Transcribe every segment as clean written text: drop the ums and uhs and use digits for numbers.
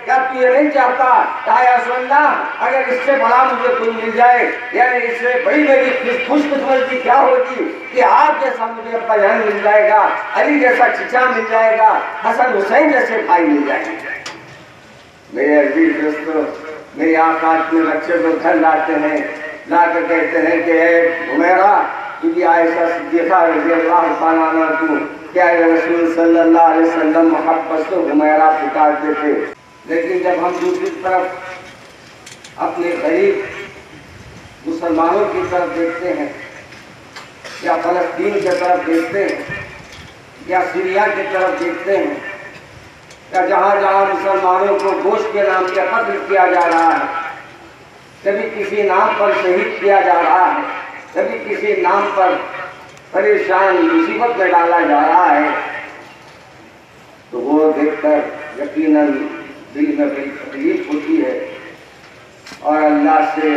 کیا تو یہ نہیں چاہتا یا رسول اللہ اگر اس سے بڑا مجھے کوئی مل جائے، یعنی اس سے بڑی میری خوش قسمتی کیا ہوگی کہ آپ جیسا مجھے اپنا بہن مل جائے گا، علی جیسا چچا مل جائے گا، حسن حسین جیسے بھائی مل جائیں گے۔ میرے عزیز دوستو، میری آقا اپنے بچے کو گھر لاتے ہیں، لا کر کہتے ہیں کہ اے حمیرہ، تجھے عائشہ صدیقہ رضی اللہ تعالیٰ عنہ کو کیا رسول صلی اللہ علیہ وسلم محبت سے حمیرہ پکارتے تھے۔ لیکن جب ہم دوسری طرف اپنے غریب مسلمانوں کی طرف دیکھتے ہیں، یا فلسطین کی طرف دیکھتے ہیں، یا سیریا کی طرف دیکھتے ہیں، یا جہاں جہاں مسلمانوں کو گوشت کے نام سے قتل کیا جا رہا ہے، کبھی کسی نام پر شہید کیا جا رہا ہے، کبھی کسی نام پر پریشان مصیبت میں ڈالا جا رہا ہے، تو وہ دیکھ کر یقیناً دل میں بڑی تکلیف ہوتی ہے، اور اللہ سے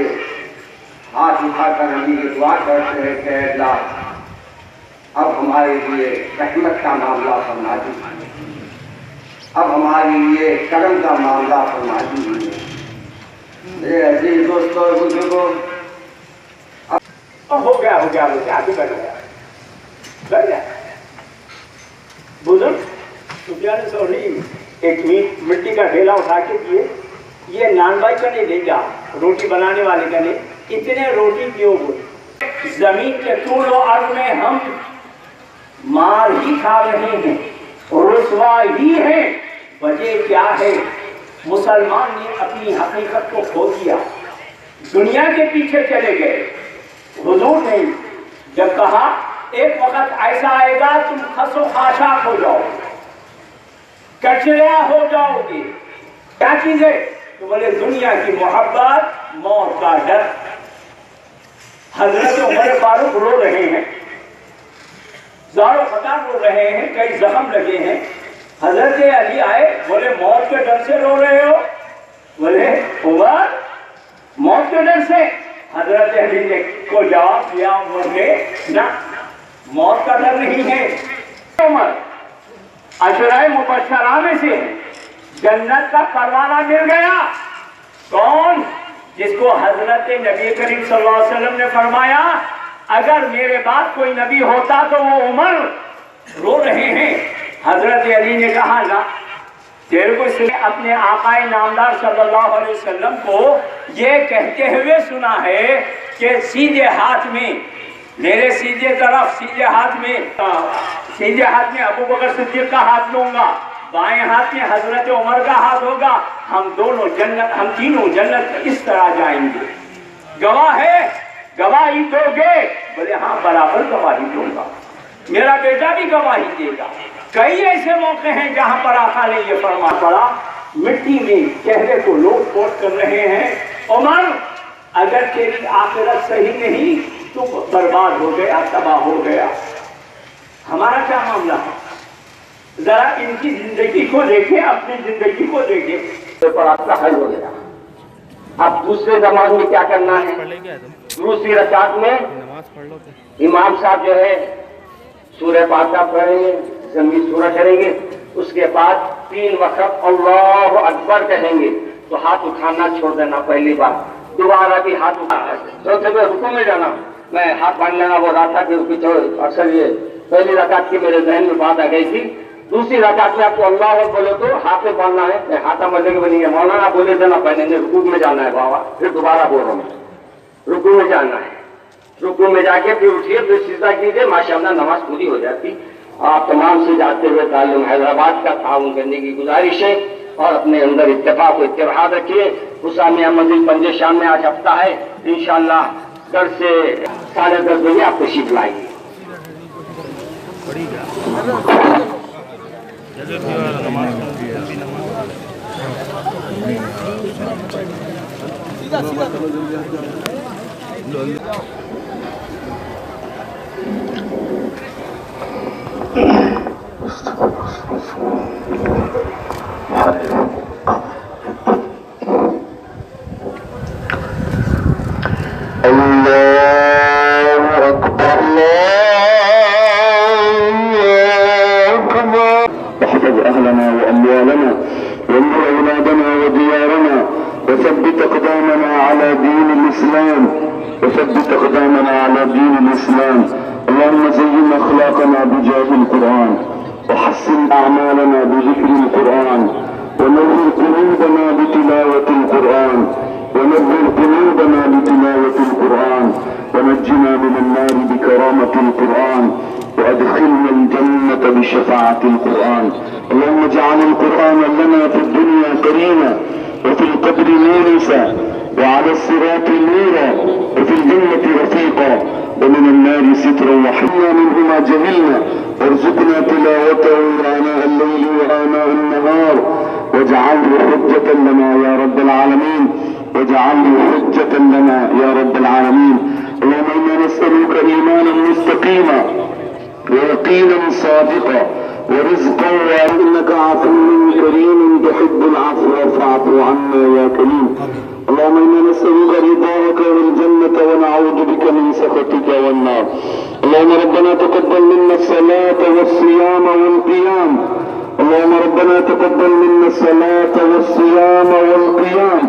ہاتھ اٹھا کر ہم یہ دعا کرتے ہیں کہ اللہ اب ہمارے لیے رحمت کا معاملہ فرما دیجیے، اب ہمارے لیے کرم کا معاملہ فرما دیجیے۔ میرے عزیز دوستوں اور بزرگوں، ہو گیا آگے بڑھ گیا بزرگ سفیان ثوری ایک مٹی کا ڈھیلا اٹھا کے دیے، یہ نان بھائی کا نہیں لے جا، روٹی بنانے والے کا نہیں، اتنے روٹی کیوں بولے؟ زمین کے طول و عرض میں ہم مار ہی کھا رہے ہیں، رسوا ہی ہیں، وجہ کیا ہے؟ مسلمان نے اپنی حقیقت کو کھو دیا، دنیا کے پیچھے چلے گئے۔ حضور نے جب کہا ایک وقت ایسا آئے گا تم خس و خاشاک ہو جاؤ گے، کچرا ہو جاؤ گے، کیا چیزیں؟ تو بولے دنیا کی محبت، موت کا ڈر۔ حضرت عمر فاروق رو رہے ہیں، زارو فتح رو رہے ہیں، کئی زخم لگے ہیں، حضرت علی آئے، بولے موت کے ڈر سے رو رہے ہو؟ بولے عمر موت کے ڈر سے؟ حضرت علی نے کو جواب دیا عمر نے، نہ موت کا ڈر نہیں ہے۔ عمر عشرۂ مبشرہ میں سے جنت کا پروانہ مل گیا، کون؟ جس کو حضرت نبی کریم صلی اللہ علیہ وسلم نے فرمایا اگر میرے بعد کوئی نبی ہوتا تو وہ عمر۔ رو رہے ہیں، حضرت علی نے کہا نہ، تیرے کو اپنے آقا نامدار صلی اللہ علیہ وسلم کو یہ کہتے ہوئے سنا ہے کہ سیدھے ہاتھ میں، میرے سیدھے طرف سیدھے ہاتھ میں ابو بکر صدیق کا ہاتھ لوں گا، بائیں ہاتھ میں حضرت عمر کا ہاتھ ہوگا، ہم دونوں جنت، ہم تینوں جنت اس طرح جائیں گے۔ گواہ ہے، گواہی دو گے؟ بولے ہاں برابر گواہی دوں گا، میرا بیٹا بھی گواہی دے گا۔ کئی ایسے موقع ہیں جہاں پر آقا نے یہ فرما پڑا، مٹی میں چہرے کو لوٹ پوٹ کر رہے ہیں، عمر اگر تیری آخرت صحیح نہیں تو برباد ہو گیا، تباہ ہو گیا۔ ہمارا کیا معاملہ ہے؟ ذرا ان کی زندگی کو دیکھیں، اپنی زندگی کو دیکھیں۔ پر آپ کا حل ہو گیا۔ اب دوسرے نماز میں کیا کرنا ہے؟ دوسری رکعت میں امام صاحب جو ہے سورہ فاتحہ پڑھیں گے، ضمیر سورہ کریں گے، اس کے بعد 3 وقت اللہ اکبر کہیں گے، تو ہاتھ اٹھانا چھوڑ دینا پہلی بار، دوبارہ بھی ہاتھ اٹھانا، چوتھے میں رکوع میں جانا۔ میں ہاتھ باندھ لینا وہ رہا تھا کہ اکثر یہ پہلی رکعت کی میرے ذہن میں بات آ گئی تھی، دوسری رکعت میں آپ کو اللہ اکبر بولے تو ہاتھ میں باندھنا ہے، میں ہاتھ ملنے کے بنی ہے، مولانا بولے دینا پہلے رکوع میں جانا ہے بابا، پھر دوبارہ بول رہا ہوں رکوع میں جانا ہے، رکوع میں جا کے پھر اٹھیے، پھر سجدہ کیجیے، ماشاءاللہ نماز پوری ہو جاتی۔ آپ تمام سے جاتے ہوئے تعلیم حیدرآباد کا تعاون کرنے کی گزارش ہے، اور اپنے اندر اتفاق و اتحاد رکھیے۔ حسامیہ منزل پنج شام میں آج ہفتہ ہے، انشاءاللہ گھر سے 10:30 بجے آپ تشریف لائیں گے۔ أهلنا وأموالنا وانظر أولادنا الإسلام وثبت أقدامنا على دين الإسلام. اللهم زين أخلاقنا بجاه القرآن، وحسن أعمالنا بذكر القرآن، ونور قلوبنا بتلاوة القرآن، ونور قلوبنا بتلاوة القرآن، ونجنا من النار بكرامة القرآن، وأدخلنا الجنة بشفاعة القرآن. اللهم اجعل القرآن لنا في الدنيا كريما، وفي القبر مونسا، وعلى الصراط نورا، وفي الجنة رفيقا، ومن النار سترا وحنا منه ما جهلنا، وارزقنا تلاوته آناء الليل وآناء النهار، واجعله حجة لنا يا رب العالمين، واجعله حجة لنا يا رب العالمين. اللهم إنا نسألك إيمانا مستقيما، ويقينا صادقا، ورزقا وإنك عفو كريم تحب العفو فاعف عنا يا كريم. اللهم إنا نسألك رضاك والجنة ونعوذ بك من سخطك والنار. اللهم ربنا تقبل منا الصلاة والصيام والقيام. اللهم ربنا تقبل منا الصلاة والصيام والقيام.